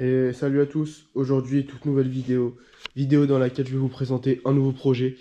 Et salut à tous, aujourd'hui toute nouvelle vidéo dans laquelle je vais vous présenter un nouveau projet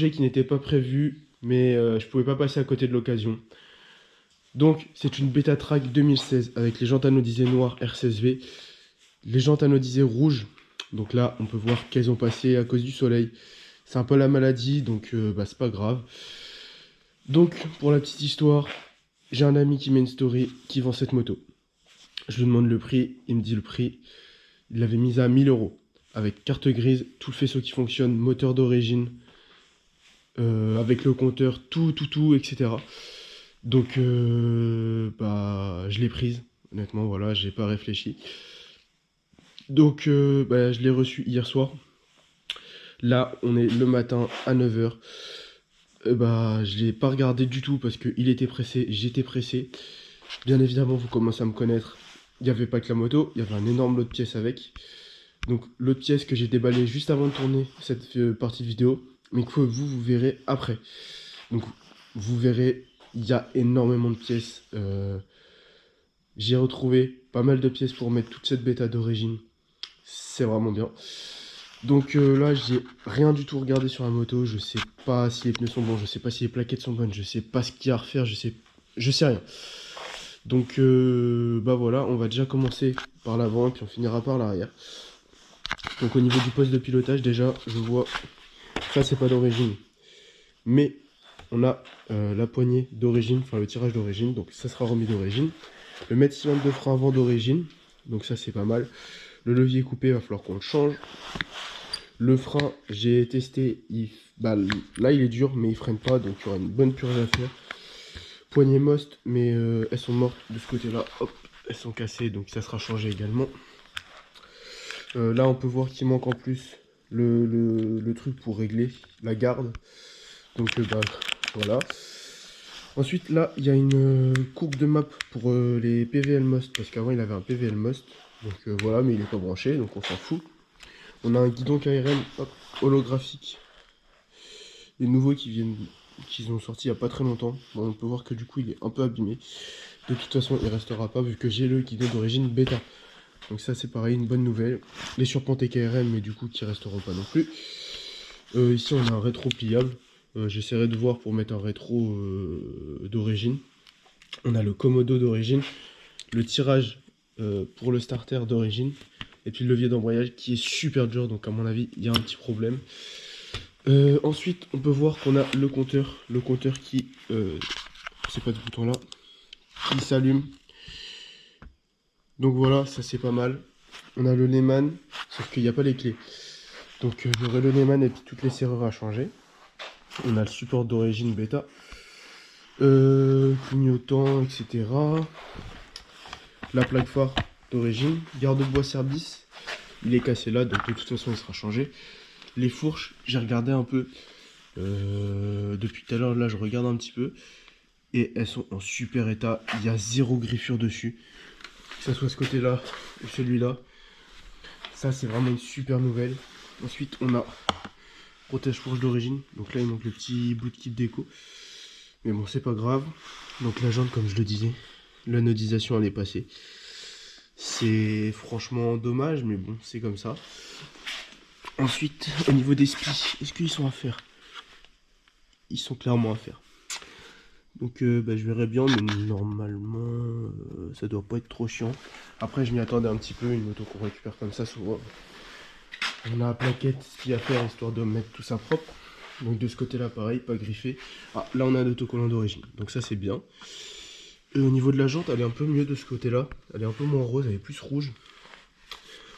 qui n'était pas prévu, mais je pouvais pas passer à côté de l'occasion. Donc c'est une Beta Track 2016 avec les jantes anodisées noires R16V, les jantes anodisées rouges, donc là on peut voir qu'elles ont passé à cause du soleil. C'est un peu la maladie, donc c'est pas grave. Donc pour la petite histoire, j'ai un ami qui met une story qui vend cette moto. Je lui demande le prix, il me dit le prix. Il l'avait mise à 1000 euros. Avec carte grise, tout le faisceau qui fonctionne, moteur d'origine, avec le compteur, tout, etc. Donc, je l'ai prise. Honnêtement, voilà, j'ai pas réfléchi. Donc, je l'ai reçue hier soir. Là, on est le matin à 9 h. Je l'ai pas regardé du tout parce qu'il était pressé, j'étais pressé. Bien évidemment, vous commencez à me connaître. Il n'y avait pas que la moto, il y avait un énorme lot de pièces avec. Donc l'autre pièce que j'ai déballée juste avant de tourner cette partie vidéo, mais que vous verrez après. Donc vous verrez, il y a énormément de pièces. J'ai retrouvé pas mal de pièces pour mettre toute cette bêta d'origine. C'est vraiment bien. Donc là, j'ai rien du tout regardé sur la moto. Je sais pas si les pneus sont bons, je sais pas si les plaquettes sont bonnes, je sais pas ce qu'il y a à refaire, je sais rien. Donc voilà, on va déjà commencer par l'avant et puis on finira par l'arrière. Donc au niveau du poste de pilotage, déjà, je vois, ça c'est pas d'origine, mais on a la poignée d'origine, enfin le tirage d'origine, donc ça sera remis d'origine. Le mètre cylindre de frein avant d'origine, donc ça c'est pas mal. Le levier coupé, il va falloir qu'on le change. Le frein, j'ai testé, là il est dur, mais il freine pas, donc il y aura une bonne purge à faire. Poignée Most, mais elles sont mortes de ce côté-là, hop, elles sont cassées, donc ça sera changé également. Là, on peut voir qu'il manque en plus le truc pour régler la garde. Donc, voilà. Ensuite, là, il y a une courbe de map pour les PVL Most. Parce qu'avant, il avait un PVL Most. Donc, voilà, mais il n'est pas branché, donc on s'en fout. On a un guidon KRM holographique. Les nouveaux qu'ils ont sorti il n'y a pas très longtemps. Bon, on peut voir que du coup, il est un peu abîmé. De toute façon, il restera pas vu que j'ai le guidon d'origine bêta. Donc ça c'est pareil, une bonne nouvelle. Les surpontés KRM, mais du coup qui resteront pas non plus. Ici on a un rétro pliable. J'essaierai de voir pour mettre un rétro d'origine. On a le Komodo d'origine. Le tirage pour le starter d'origine. Et puis le levier d'embrayage qui est super dur. Donc à mon avis il y a un petit problème. Ensuite on peut voir qu'on a le compteur. Le compteur qui... c'est pas ce bouton là. Qui s'allume. Donc voilà, ça c'est pas mal. On a le Neyman, sauf qu'il n'y a pas les clés. Donc j'aurai le Neyman et puis toutes les serrures à changer. On a le support d'origine bêta. Clignotant, etc. La plaque phare d'origine. Garde-bois service. Il est cassé là, donc de toute façon il sera changé. Les fourches, j'ai regardé un peu. Depuis tout à l'heure, là je regarde un petit peu. Et elles sont en super état. Il y a zéro griffure dessus. Que ce soit ce côté-là ou celui-là. Ça c'est vraiment une super nouvelle. Ensuite on a protège-fourche d'origine. Donc là il manque le petit bout de kit déco. Mais bon c'est pas grave. Donc la jante comme je le disais, l'anodisation elle est passée. C'est franchement dommage mais bon c'est comme ça. Ensuite au niveau des spies, est-ce qu'ils sont à faire? Ils sont clairement à faire. Donc je verrai bien mais normalement ça doit pas être trop chiant. Après je m'y attendais un petit peu, une moto qu'on récupère comme ça souvent. On a la plaquette, ce qu'il y a à faire histoire de mettre tout ça propre. Donc de ce côté là pareil, pas griffé. Ah là on a un autocollant d'origine, donc ça c'est bien. Et au niveau de la jante elle est un peu mieux de ce côté là. Elle est un peu moins rose, elle est plus rouge.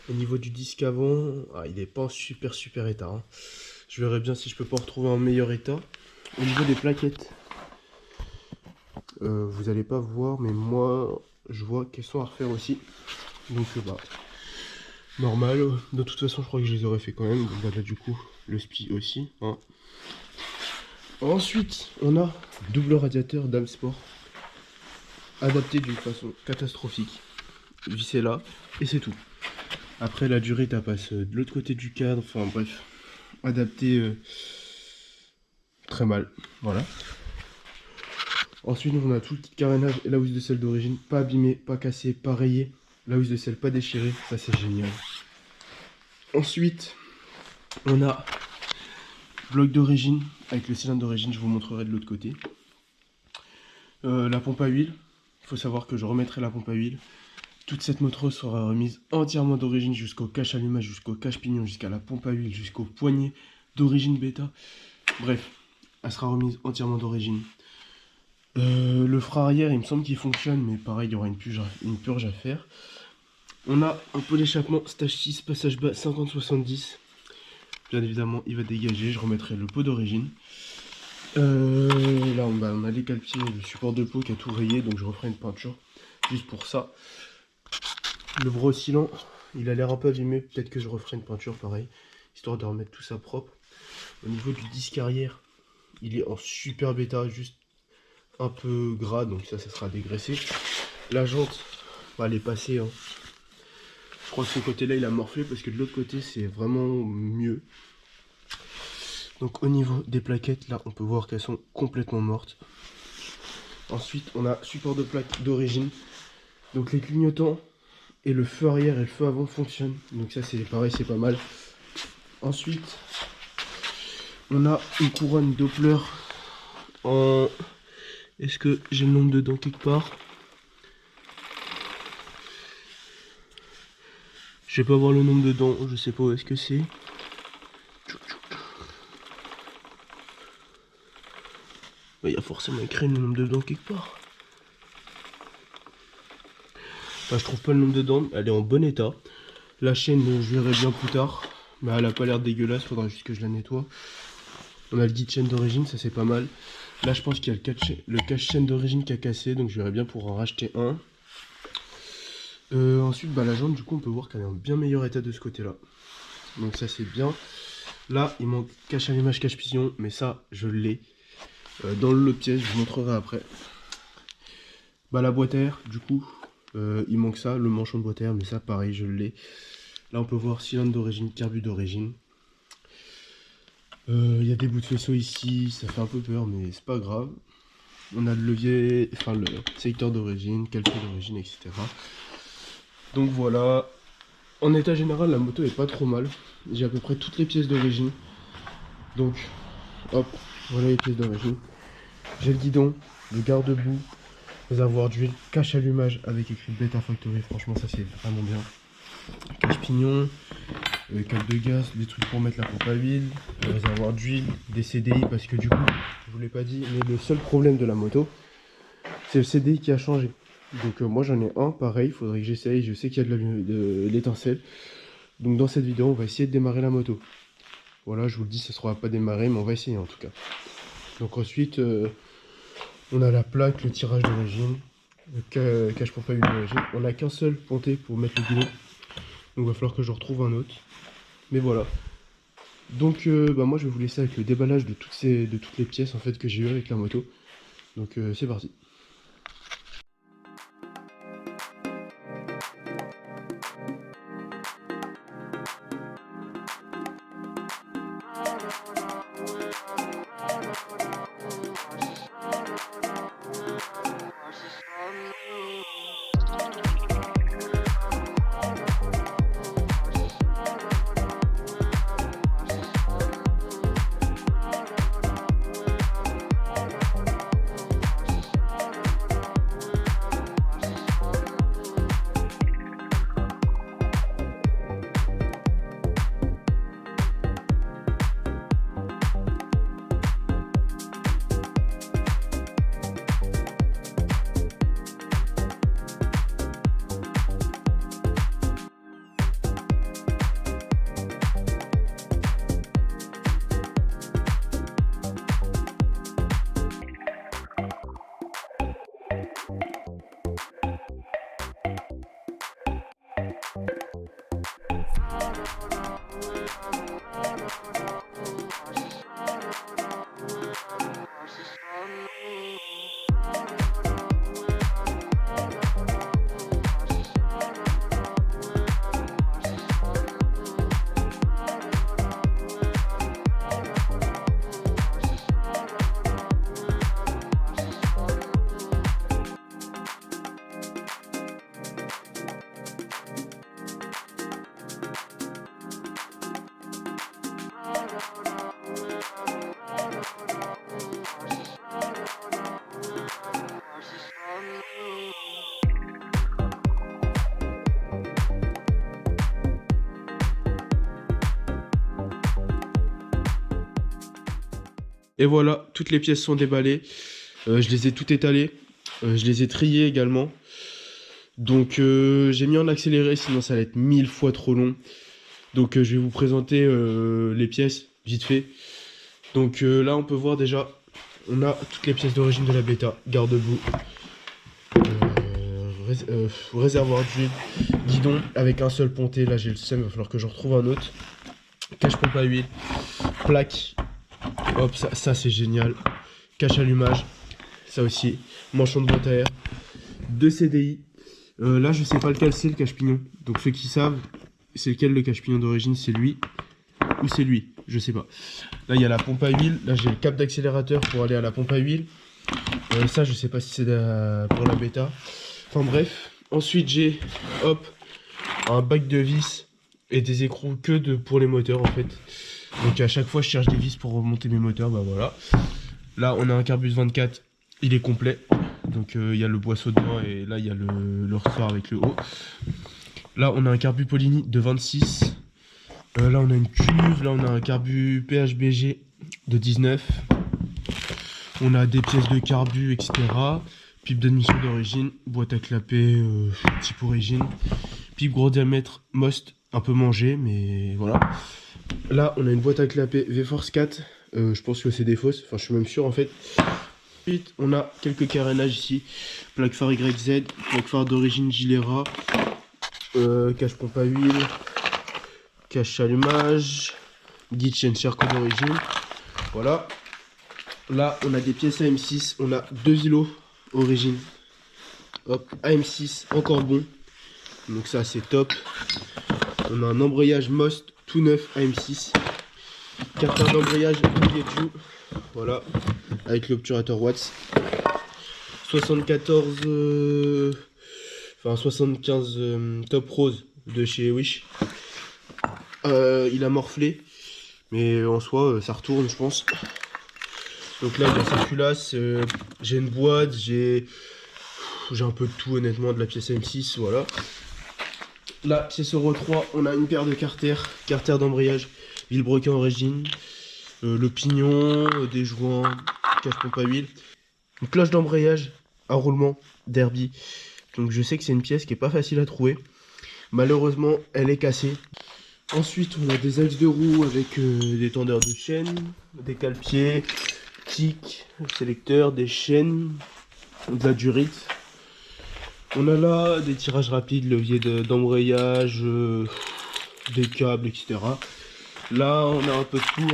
Au niveau du disque avant, il n'est pas en super état. Hein. Je verrai bien si je peux pas retrouver un meilleur état. Au niveau des plaquettes, vous allez pas voir mais moi je vois qu'elles sont à refaire aussi. Donc normal, de toute façon je crois que je les aurais fait quand même. Donc là du coup le SPI aussi. Hein. Ensuite on a double radiateur Dame Sport. Adapté d'une façon catastrophique. Vissé là et c'est tout. Après la durée ça passe de l'autre côté du cadre. Enfin bref. Adapté très mal. Voilà. Ensuite on a tout le kit carénage et la housse de selle d'origine. Pas abîmé, pas cassé, pas rayé. La housse de selle pas déchirée, ça c'est génial. Ensuite, on a bloc d'origine avec le cylindre d'origine, je vous montrerai de l'autre côté. La pompe à huile, il faut savoir que je remettrai la pompe à huile. Toute cette moto sera remise entièrement d'origine jusqu'au cache allumage, jusqu'au cache pignon, jusqu'à la pompe à huile, jusqu'au poignet d'origine bêta. Bref, elle sera remise entièrement d'origine. Le frein arrière, il me semble qu'il fonctionne, mais pareil, il y aura une purge à faire. On a un pot d'échappement stage 6, passage bas 50-70. Bien évidemment, il va dégager. Je remettrai le pot d'origine. Là, on a les cale-pieds, le support de pot qui a tout rayé, donc je referai une peinture juste pour ça. Le bras oscillant, il a l'air un peu abîmé. Peut-être que je referai une peinture pareil, histoire de remettre tout ça propre. Au niveau du disque arrière, il est en super bêta, juste un peu gras, donc ça sera dégraissé. La jante, elle est passée. Hein. Je crois que ce côté-là, il a morflé parce que de l'autre côté, c'est vraiment mieux. Donc au niveau des plaquettes, là, on peut voir qu'elles sont complètement mortes. Ensuite, on a support de plaque d'origine. Donc les clignotants et le feu arrière et le feu avant fonctionnent. Donc ça, c'est pareil, c'est pas mal. Ensuite, on a une couronne Doppler en... Est-ce que j'ai le nombre de dents quelque part? Je vais pas voir le nombre de dents, je sais pas où est-ce que c'est. Il y a forcément écrit le nombre de dents quelque part. Enfin, je trouve pas le nombre de dents, elle est en bon état. La chaîne, je verrai bien plus tard. Mais elle a pas l'air dégueulasse, faudra juste que je la nettoie. On a le guide chaîne d'origine, ça c'est pas mal. Là je pense qu'il y a le cache chaîne d'origine qui a cassé, donc je verrai bien pour en racheter un. Ensuite, la jante, du coup, on peut voir qu'elle est en bien meilleur état de ce côté-là. Donc ça, c'est bien. Là, il manque cache allumage, cache pignon, mais ça, je l'ai. Dans le pièce, je vous montrerai après. La boîte à air, du coup, il manque ça, le manchon de boîte à air, mais ça, pareil, je l'ai. Là, on peut voir cylindre d'origine, carbu d'origine. Il y a des bouts de faisceau ici, ça fait un peu peur, mais c'est pas grave. On a le levier, enfin le sélecteur d'origine, calcul d'origine, etc. Donc voilà, en état général la moto est pas trop mal. J'ai à peu près toutes les pièces d'origine. Donc hop, voilà les pièces d'origine. J'ai le guidon, le garde-boue, réservoir d'huile, cache allumage avec écrit Beta Factory, franchement ça c'est vraiment bien. Cache pignon, câble de gaz, des trucs pour mettre la pompe à huile, le réservoir d'huile, des CDI parce que du coup, je vous l'ai pas dit, mais le seul problème de la moto, c'est le CDI qui a changé. Donc moi j'en ai un, pareil, il faudrait que j'essaye, je sais qu'il y a de l'étincelle. Donc dans cette vidéo, on va essayer de démarrer la moto. Voilà, je vous le dis, ça ne sera pas démarré, mais on va essayer en tout cas. Donc ensuite, on a la plaque, le tirage d'origine, le cache pompe à huile d'origine. On n'a qu'un seul ponté pour mettre le guidon. Donc il va falloir que je retrouve un autre. Mais voilà. Donc moi je vais vous laisser avec le déballage de toutes les pièces en fait que j'ai eu avec la moto. Donc c'est parti. Et voilà, toutes les pièces sont déballées. Je les ai toutes étalées. Je les ai triées également. Donc j'ai mis en accéléré, sinon ça va être 1000 fois trop long. Donc je vais vous présenter les pièces vite fait. Donc là on peut voir déjà, on a toutes les pièces d'origine de la bêta. Garde-boue, réservoir d'huile, guidon avec un seul ponté. Là j'ai le seum, il va falloir que je retrouve un autre. Cache pompe à huile, plaque. Hop, ça c'est génial. Cache allumage, ça aussi. Manchon de boîte à air, 2 CDI. Là je sais pas lequel c'est le cache-pignon. Donc ceux qui savent, c'est lequel le cache-pignon d'origine, c'est lui ou c'est lui, je sais pas. Là il y a la pompe à huile, là j'ai le cap d'accélérateur pour aller à la pompe à huile. Ça je sais pas si c'est pour la bêta. Enfin bref, ensuite j'ai hop un bac de vis et des écrous pour les moteurs en fait. Donc à chaque fois je cherche des vis pour remonter mes moteurs, bah voilà. Là on a un Carbus 24, il est complet. Donc il y a le boisseau dedans et là il y a le ressort avec le haut. Là on a un Carbu Polini de 26. Là on a une cuve, là on a un Carbu PHBG de 19. On a des pièces de carbu, etc. Pipe d'admission d'origine, boîte à clapper type origine. Pipe gros diamètre, Most, un peu mangé, mais voilà. Là on a une boîte à clapper V-Force 4. Je pense que c'est des fausses, enfin je suis même sûr en fait. Ensuite on a quelques carénages ici. Plaque phare YZ, plaque phare d'origine Gilera. Cache pompe à huile. Cache allumage. Guide chaîne Cherco d'origine. Voilà. Là, on a des pièces AM6. On a 2 îlots origine. Hop, AM6, encore bon. Donc ça, c'est top. On a un embrayage Most tout neuf AM6. Carter d'embrayage Piaggio. Voilà. Avec l'obturateur Watts. 74... Enfin, 75 Top Rose de chez Wish. Il a morflé. Mais en soi, ça retourne, je pense. Donc là, il y a sa culasse, j'ai une boîte, j'ai un peu de tout honnêtement, de la pièce M6, voilà. Là, pièce Euro 3, on a une paire de carter d'embrayage, Villebrequin origine, le pignon, des joints, cache pompe à huile, une cloche d'embrayage à roulement Derby. Donc je sais que c'est une pièce qui est pas facile à trouver. Malheureusement, elle est cassée. Ensuite, on a des axes de roue avec des tendeurs de chaîne, des cale-pieds, tic, sélecteur, des chaînes, de la durite. On a là des tirages rapides, levier d'embrayage, des câbles, etc. Là, on a un peu de tout.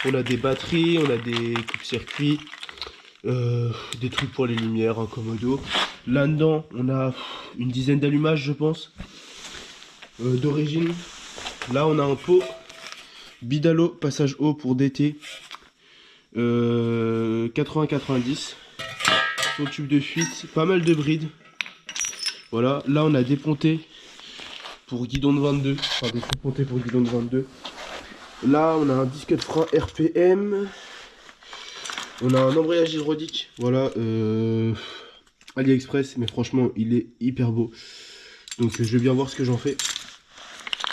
On a des batteries, on a des coupe-circuits, des trucs pour les lumières, un commodo. Là-dedans, on a une dizaine d'allumages, je pense, d'origine. Là, on a un pot Bidalo, passage haut pour DT. 80-90. Son tube de fuite, pas mal de brides. Voilà, là on a des pontées pour guidon de 22. Enfin, des pontées pour guidon de 22. Là, on a un disque de frein RPM. On a un embrayage hydraulique. Voilà, AliExpress, mais franchement, il est hyper beau. Donc, je vais bien voir ce que j'en fais.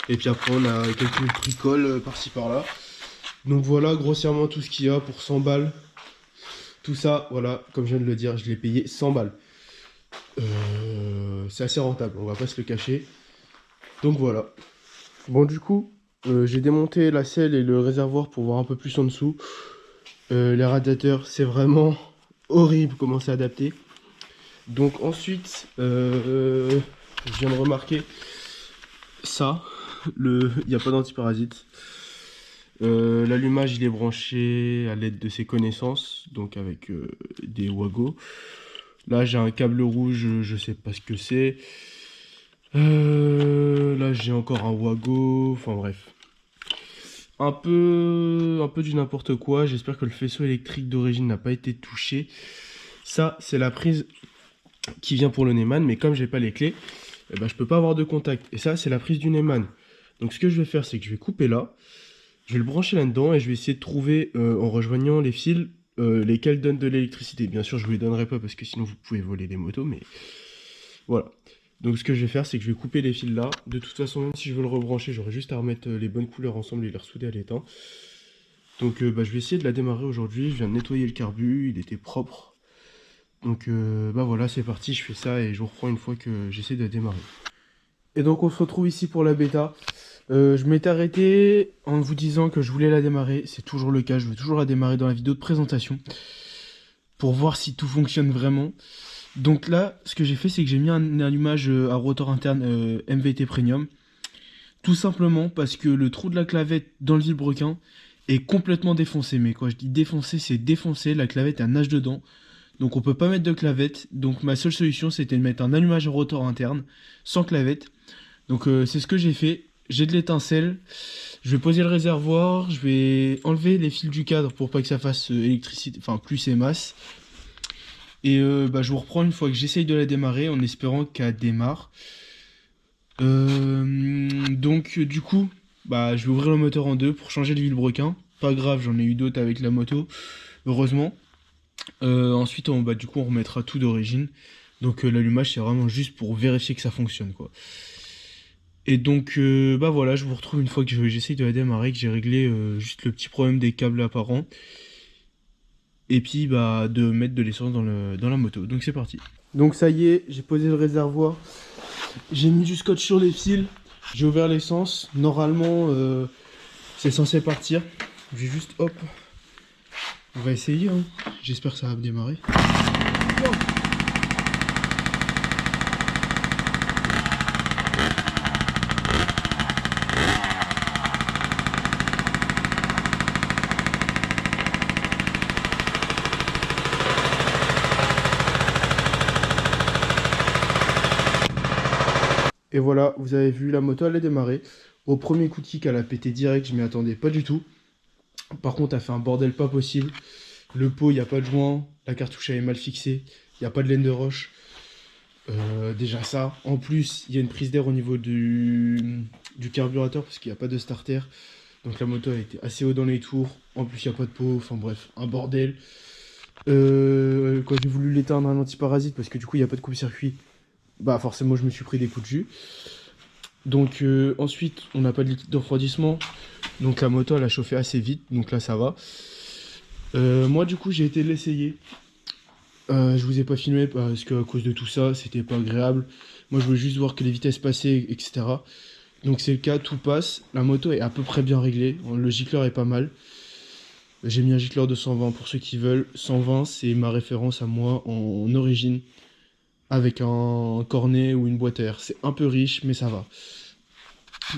Et puis après, on a quelques bricoles par-ci par-là. Donc voilà, grossièrement tout ce qu'il y a pour 100 balles. Tout ça, voilà, comme je viens de le dire, je l'ai payé 100 balles. C'est assez rentable, on va pas se le cacher. Donc voilà. Bon, du coup, j'ai démonté la selle et le réservoir pour voir un peu plus en dessous. Les radiateurs, c'est vraiment horrible comment c'est adapté. Donc ensuite, je viens de remarquer ça. Il n'y a pas d'antiparasite. L'allumage il est branché à l'aide de ses connaissances, donc avec des Wago. Là j'ai un câble rouge, je sais pas ce que c'est. Là j'ai encore un Wago, enfin bref. Un peu du n'importe quoi. J'espère que le faisceau électrique d'origine n'a pas été touché. Ça c'est la prise qui vient pour le Neumann, mais comme j'ai pas les clés, eh ben, je peux pas avoir de contact. Et ça c'est la prise du Neumann. Donc ce que je vais faire, c'est que je vais couper là. Je vais le brancher là-dedans et je vais essayer de trouver, en rejoignant les fils, lesquels donnent de l'électricité. Bien sûr, je ne vous les donnerai pas parce que sinon vous pouvez voler des motos, mais voilà. Donc ce que je vais faire, c'est que je vais couper les fils là. De toute façon, même si je veux le rebrancher, j'aurai juste à remettre les bonnes couleurs ensemble et les ressouder à l'étain. Donc je vais essayer de la démarrer aujourd'hui. Je viens de nettoyer le carbu, il était propre. Donc voilà, c'est parti, je fais ça et je vous reprends une fois que j'essaie de la démarrer. Et donc on se retrouve ici pour la bêta. Je m'étais arrêté en vous disant que je voulais la démarrer. C'est toujours le cas, je veux toujours la démarrer dans la vidéo de présentation. Pour voir si tout fonctionne vraiment. Donc là, ce que j'ai fait, c'est que j'ai mis un allumage à rotor interne MVT Premium. Tout simplement parce que le trou de la clavette dans le vilebrequin est complètement défoncé. Mais quand je dis défoncé, c'est défoncé. La clavette a un nage dedans. Donc on peut pas mettre de clavette. Donc ma seule solution, c'était de mettre un allumage à rotor interne sans clavette. Donc c'est ce que j'ai fait. J'ai de l'étincelle. Je vais poser le réservoir. Je vais enlever les fils du cadre pour pas que ça fasse électricité, enfin plus et masse. Et je vous reprends une fois que j'essaye de la démarrer en espérant qu'elle démarre. Donc du coup, je vais ouvrir le moteur en deux pour changer le vilebrequin. Pas grave, j'en ai eu d'autres avec la moto, heureusement. Ensuite, du coup, on remettra tout d'origine. Donc l'allumage, c'est vraiment juste pour vérifier que ça fonctionne, quoi. Et donc, voilà, je vous retrouve une fois que j'essaye de la démarrer, que j'ai réglé juste le petit problème des câbles apparents. Et puis, de mettre de l'essence dans la moto. Donc c'est parti. Donc ça y est, j'ai posé le réservoir. J'ai mis du scotch sur les fils. J'ai ouvert l'essence. Normalement, c'est censé partir. Je vais juste, hop. On va essayer, hein. J'espère que ça va démarrer. Oh. Et voilà, vous avez vu, la moto elle est démarrée. Au premier coup de kick, elle a pété direct, je m'y attendais pas du tout. Par contre, elle fait un bordel pas possible. Le pot, il n'y a pas de joint. La cartouche, elle est mal fixée. Il n'y a pas de laine de roche. Déjà ça. En plus, il y a une prise d'air au niveau du carburateur parce qu'il n'y a pas de starter. Donc la moto a été assez haut dans les tours. En plus, il n'y a pas de pot. Enfin bref, un bordel. Quand j'ai voulu l'éteindre, un antiparasite parce que du coup, il n'y a pas de coupe-circuit. Forcément, je me suis pris des coups de jus. Donc ensuite, on n'a pas de liquide de refroidissement. Donc la moto, elle a chauffé assez vite. Donc là, ça va. Moi, du coup, j'ai été l'essayer. Je vous ai pas filmé parce qu'à cause de tout ça, c'était pas agréable. Moi, je voulais juste voir que les vitesses passaient, etc. Donc c'est le cas, tout passe. La moto est à peu près bien réglée. Le gicleur est pas mal. J'ai mis un gicleur de 120 pour ceux qui veulent. 120, c'est ma référence à moi en origine. Avec un cornet ou une boîte à air. C'est un peu riche, mais ça va.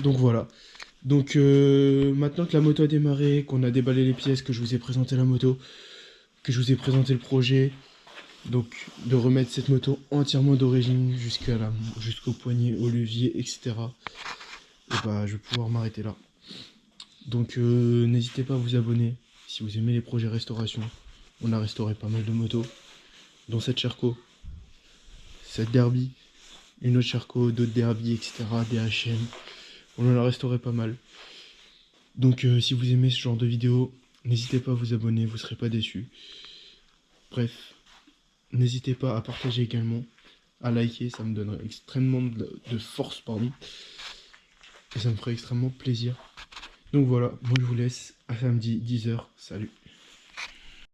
Donc voilà. Donc maintenant que la moto a démarré, qu'on a déballé les pièces, que je vous ai présenté la moto, que je vous ai présenté le projet, donc de remettre cette moto entièrement d'origine jusqu'au poignet, au levier, etc. Et je vais pouvoir m'arrêter là. Donc n'hésitez pas à vous abonner si vous aimez les projets restauration. On a restauré pas mal de motos, dont cette Sherco, cette Derby, une autre Sherco, d'autres Derby, etc. Des HM. On en a restauré pas mal. Donc si vous aimez ce genre de vidéo, n'hésitez pas à vous abonner, vous ne serez pas déçus. Bref, n'hésitez pas à partager également, à liker, ça me donnerait extrêmement de force, pardon. Et ça me ferait extrêmement plaisir. Donc voilà, moi je vous laisse, à samedi 10 h, salut.